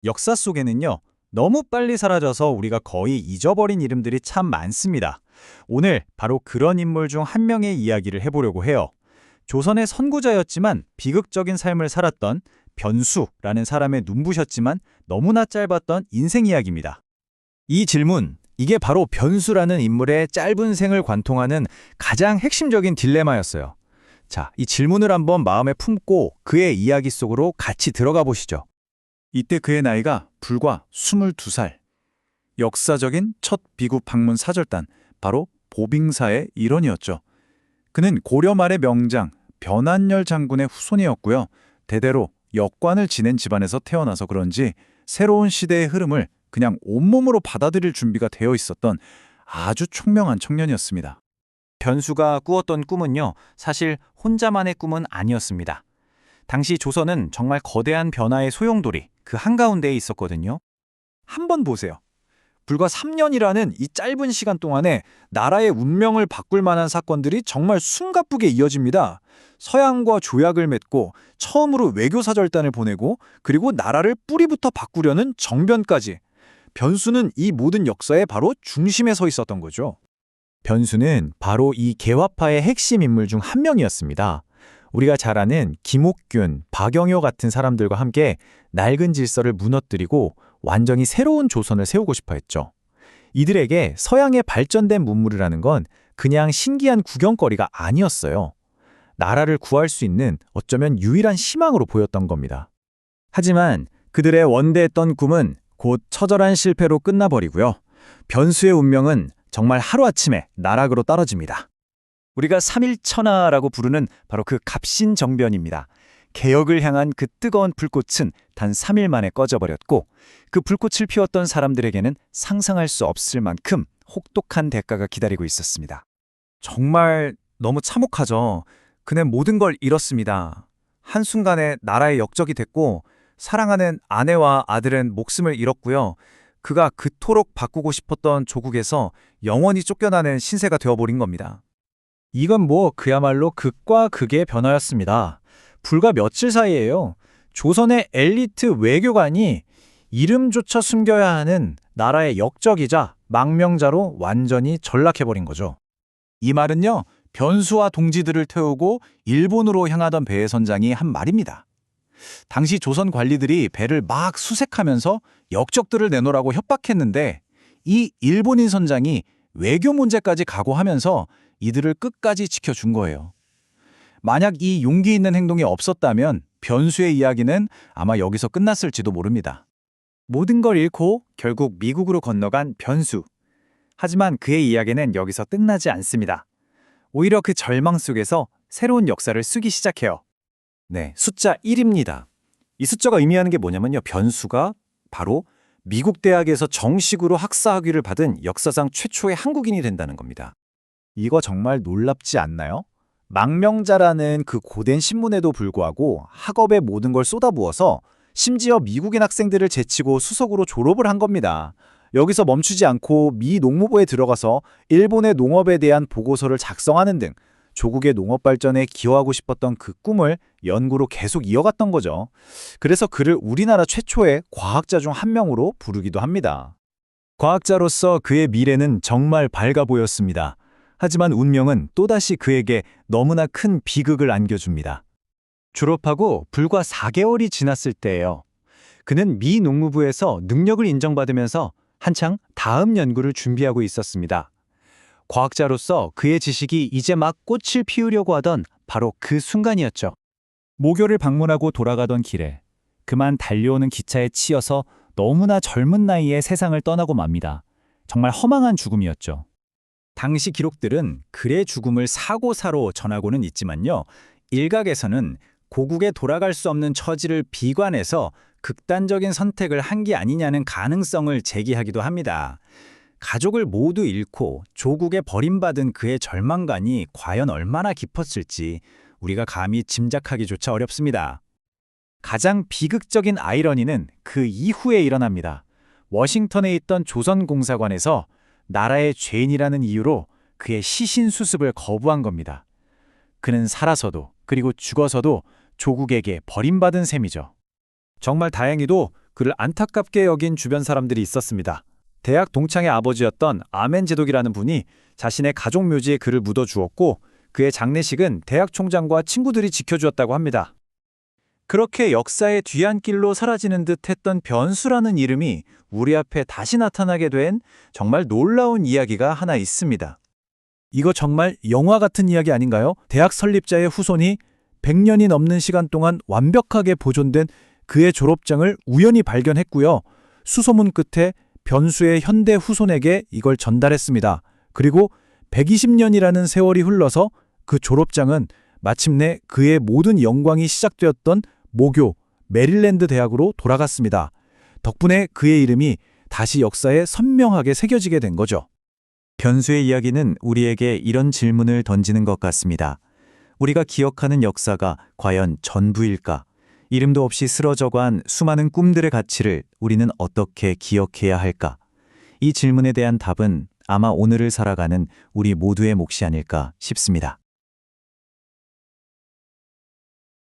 역사 속에는요, 너무 빨리 사라져서 우리가 거의 잊어버린 이름들이 참 많습니다. 오늘 바로 그런 인물 중 한 명의 이야기를 해보려고 해요. 조선의 선구자였지만 비극적인 삶을 살았던 변수라는 사람의 눈부셨지만 너무나 짧았던 인생 이야기입니다. 이 질문, 이게 바로 변수라는 인물의 짧은 생을 관통하는 가장 핵심적인 딜레마였어요. 자, 이 질문을 한번 마음에 품고 그의 이야기 속으로 같이 들어가 보시죠. 이때 그의 나이가 불과 22살. 역사적인 첫 비구 방문 사절단, 바로 보빙사의 일원이었죠. 그는 고려 말의 명장 변한열 장군의 후손이었고요. 대대로 역관을 지낸 집안에서 태어나서 그런지 새로운 시대의 흐름을 그냥 온몸으로 받아들일 준비가 되어 있었던 아주 총명한 청년이었습니다. 변수가 꾸었던 꿈은요, 사실 혼자만의 꿈은 아니었습니다. 당시 조선은 정말 거대한 변화의 소용돌이 그 한가운데에 있었거든요. 한번 보세요. 불과 3년이라는 이 짧은 시간 동안에 나라의 운명을 바꿀 만한 사건들이 정말 숨가쁘게 이어집니다. 서양과 조약을 맺고 처음으로 외교사절단을 보내고 그리고 나라를 뿌리부터 바꾸려는 정변까지. 변수는 이 모든 역사의 바로 중심에 서 있었던 거죠. 변수는 바로 이 개화파의 핵심 인물 중 한 명이었습니다. 우리가 잘 아는 김옥균, 박영효 같은 사람들과 함께 낡은 질서를 무너뜨리고 완전히 새로운 조선을 세우고 싶어 했죠. 이들에게 서양의 발전된 문물이라는 건 그냥 신기한 구경거리가 아니었어요. 나라를 구할 수 있는 어쩌면 유일한 희망으로 보였던 겁니다. 하지만 그들의 원대했던 꿈은 곧 처절한 실패로 끝나버리고요. 변수의 운명은 정말 하루아침에 나락으로 떨어집니다. 우리가 삼일천하라고 부르는 바로 그 갑신정변입니다. 개혁을 향한 그 뜨거운 불꽃은 단 3일 만에 꺼져버렸고 그 불꽃을 피웠던 사람들에게는 상상할 수 없을 만큼 혹독한 대가가 기다리고 있었습니다. 정말 너무 참혹하죠. 그는 모든 걸 잃었습니다. 한순간에 나라의 역적이 됐고 사랑하는 아내와 아들은 목숨을 잃었고요. 그가 그토록 바꾸고 싶었던 조국에서 영원히 쫓겨나는 신세가 되어버린 겁니다. 이건 그야말로 극과 극의 변화였습니다. 불과 며칠 사이에요. 조선의 엘리트 외교관이 이름조차 숨겨야 하는 나라의 역적이자 망명자로 완전히 전락해버린 거죠. 이 말은요, 변수와 동지들을 태우고 일본으로 향하던 배의 선장이 한 말입니다. 당시 조선 관리들이 배를 막 수색하면서 역적들을 내놓으라고 협박했는데 이 일본인 선장이 외교 문제까지 각오하면서 이들을 끝까지 지켜준 거예요. 만약 이 용기 있는 행동이 없었다면 변수의 이야기는 아마 여기서 끝났을지도 모릅니다. 모든 걸 잃고 결국 미국으로 건너간 변수. 하지만 그의 이야기는 여기서 끝나지 않습니다. 오히려 그 절망 속에서 새로운 역사를 쓰기 시작해요. 네, 숫자 1입니다. 이 숫자가 의미하는 게 뭐냐면요. 변수가 바로 미국 대학에서 정식으로 학사 학위를 받은 역사상 최초의 한국인이 된다는 겁니다. 이거 정말 놀랍지 않나요? 망명자라는 그 고된 신문에도 불구하고 학업에 모든 걸 쏟아부어서 심지어 미국인 학생들을 제치고 수석으로 졸업을 한 겁니다. 여기서 멈추지 않고 미 농무부에 들어가서 일본의 농업에 대한 보고서를 작성하는 등 조국의 농업 발전에 기여하고 싶었던 그 꿈을 연구로 계속 이어갔던 거죠. 그래서 그를 우리나라 최초의 과학자 중 한 명으로 부르기도 합니다. 과학자로서 그의 미래는 정말 밝아 보였습니다. 하지만 운명은 또다시 그에게 너무나 큰 비극을 안겨줍니다. 졸업하고 불과 4개월이 지났을 때예요. 그는 미 농무부에서 능력을 인정받으면서 한창 다음 연구를 준비하고 있었습니다. 과학자로서 그의 지식이 이제 막 꽃을 피우려고 하던 바로 그 순간이었죠. 모교를 방문하고 돌아가던 길에 그만 달려오는 기차에 치여서 너무나 젊은 나이에 세상을 떠나고 맙니다. 정말 허망한 죽음이었죠. 당시 기록들은 그의 죽음을 사고사로 전하고는 있지만요. 일각에서는 고국에 돌아갈 수 없는 처지를 비관해서 극단적인 선택을 한 게 아니냐는 가능성을 제기하기도 합니다. 가족을 모두 잃고 조국에 버림받은 그의 절망감이 과연 얼마나 깊었을지 우리가 감히 짐작하기조차 어렵습니다. 가장 비극적인 아이러니는 그 이후에 일어납니다. 워싱턴에 있던 조선공사관에서 나라의 죄인이라는 이유로 그의 시신 수습을 거부한 겁니다. 그는 살아서도 그리고 죽어서도 조국에게 버림받은 셈이죠. 정말 다행히도 그를 안타깝게 여긴 주변 사람들이 있었습니다. 대학 동창의 아버지였던 아멘 제독이라는 분이 자신의 가족 묘지에 그를 묻어주었고 그의 장례식은 대학 총장과 친구들이 지켜주었다고 합니다. 그렇게 역사의 뒤안길로 사라지는 듯 했던 변수라는 이름이 우리 앞에 다시 나타나게 된 정말 놀라운 이야기가 하나 있습니다. 이거 정말 영화 같은 이야기 아닌가요? 대학 설립자의 후손이 100년이 넘는 시간 동안 완벽하게 보존된 그의 졸업장을 우연히 발견했고요. 수소문 끝에 변수의 현대 후손에게 이걸 전달했습니다. 그리고 120년이라는 세월이 흘러서 그 졸업장은 마침내 그의 모든 영광이 시작되었던 모교, 메릴랜드 대학으로 돌아갔습니다. 덕분에 그의 이름이 다시 역사에 선명하게 새겨지게 된 거죠. 변수의 이야기는 우리에게 이런 질문을 던지는 것 같습니다. 우리가 기억하는 역사가 과연 전부일까? 이름도 없이 쓰러져간 수많은 꿈들의 가치를 우리는 어떻게 기억해야 할까? 이 질문에 대한 답은 아마 오늘을 살아가는 우리 모두의 몫이 아닐까 싶습니다.